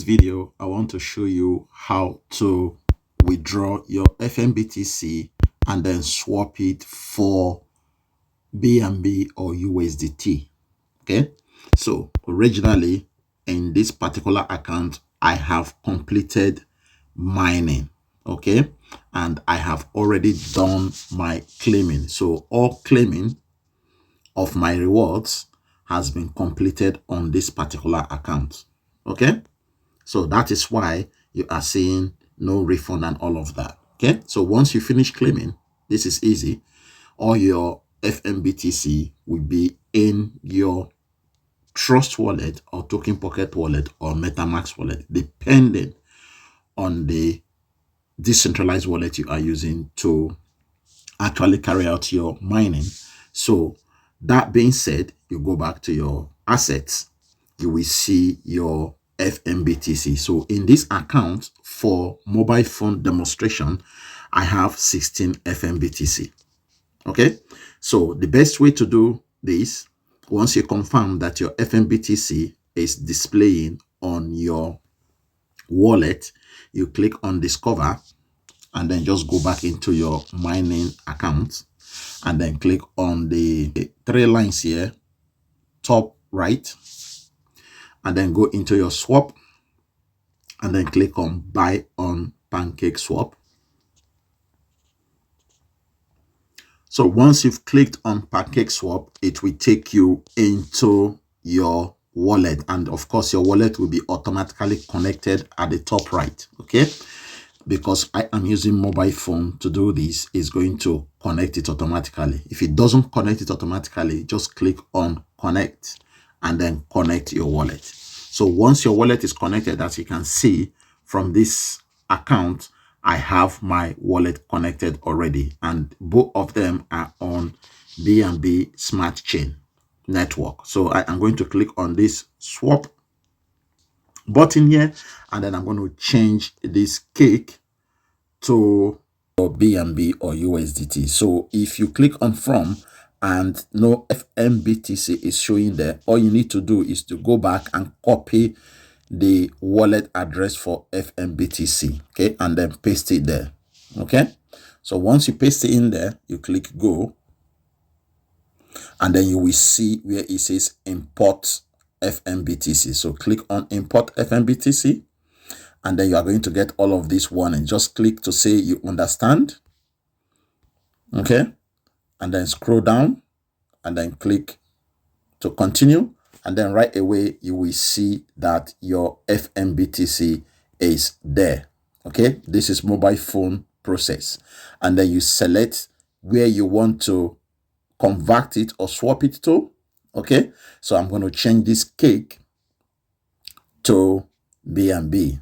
video, I want to show you how to withdraw your FNBTC and then swap it for BNB or USDT. Okay, so originally in this particular account, I have completed mining. Okay, and I have already done my claiming. So all claiming of my rewards has been completed on this particular account. Okay, so that is why you are seeing no refund and all of that. Okay, so once you finish claiming, this is easy. All your FNBTC will be in your Trust wallet or Token Pocket wallet or MetaMask wallet, depending on the decentralized wallet you are using to actually carry out your mining. So that being said, you go back to your assets, you will see your FNBTC. So in this account for mobile phone demonstration, I have 16 FNBTC. Okay, so the best way to do this, once you confirm that your FNBTC is displaying on your wallet, you click on Discover and then just go back into your mining account and then click on the three lines here, top right, and then go into your swap and then click on Buy on PancakeSwap. So once you've clicked on PancakeSwap, it will take you into your wallet, and of course your wallet will be automatically connected at the top right. Okay, because I am using mobile phone to do this, is going to connect it automatically. If it doesn't connect it automatically, just click on connect and then connect your wallet. So once your wallet is connected, as you can see from this account, I have my wallet connected already, and both of them are on BNB Smart Chain network. So I am going to click on this swap button here, and then I'm going to change this cake to BNB or USDT. So if you click on from and no FNBTC is showing there, all you need to do is to go back and copy the wallet address for FNBTC, okay, and then paste it there. Okay, so once you paste it in there, you click go, and then you will see where it says import FNBTC. So click on import FNBTC, and then you are going to get all of this warning. Just click to say you understand. Okay, and then scroll down and then click to continue, and then right away you will see that your FNBTC is there. Okay, this is mobile phone process, and then you select where you want to convert it or swap it to. Okay, so I'm going to change this cake to BNB.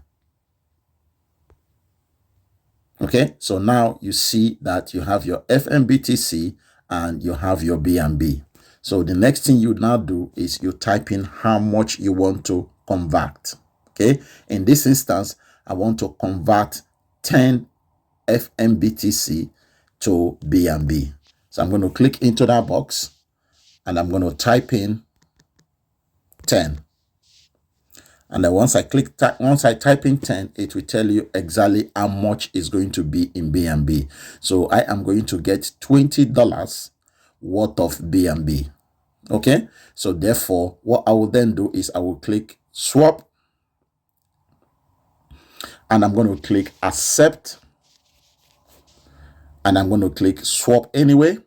Okay, so now you see that you have your FNBTC and you have your BNB. So the next thing you now do is you type in how much you want to convert. Okay, in this instance, I want to convert 10 FNBTC to BNB. So I'm going to click into that box and I'm going to type in 10. And then once I type in 10, it will tell you exactly how much is going to be in BNB. So I am going to get $20 worth of BNB. Okay, so therefore what I will then do is I will click swap, and I'm going to click accept, and I'm going to click swap anyway.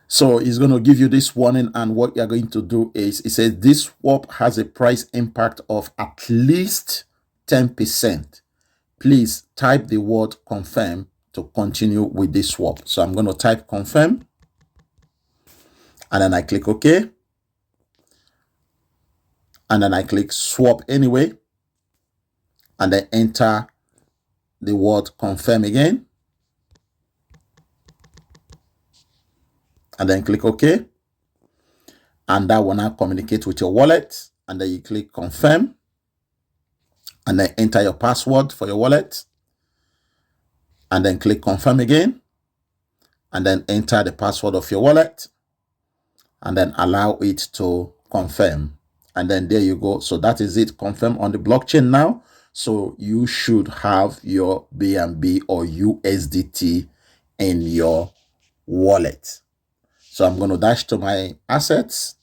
So it's going to give you this warning, and what you're going to do is it says this swap has a price impact of at least 10%. Please type the word confirm to continue with this swap. So I'm going to type confirm, and then I click OK, and then I click swap anyway, and then enter the word confirm again, and then click OK, and that will now communicate with your wallet, and then you click confirm, and then enter your password for your wallet, and then click confirm again, and then enter the password of your wallet, and then allow it to confirm, and then there you go. So that is it, confirm on the blockchain now. So you should have your BNB or USDT in your wallet. So I'm going to dash to my assets,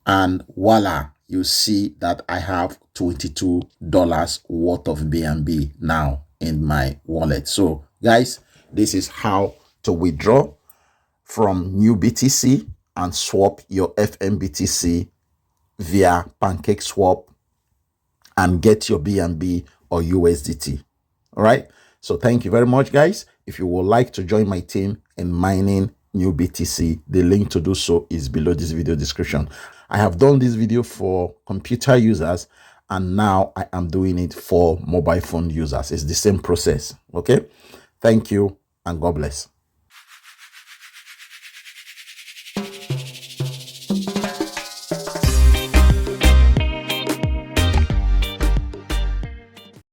and voila, you see that I have $22 worth of BNB now in my wallet. So guys, this is how to withdraw from NEWBTC and swap your FNBTC via PancakeSwap and get your BNB or USDT. All right. So thank you very much, guys. If you would like to join my team in mining NEWBTC, the link to do so is below this video description. I have done this video for computer users, and now I am doing it for mobile phone users. It's the same process. Okay. Thank you and God bless.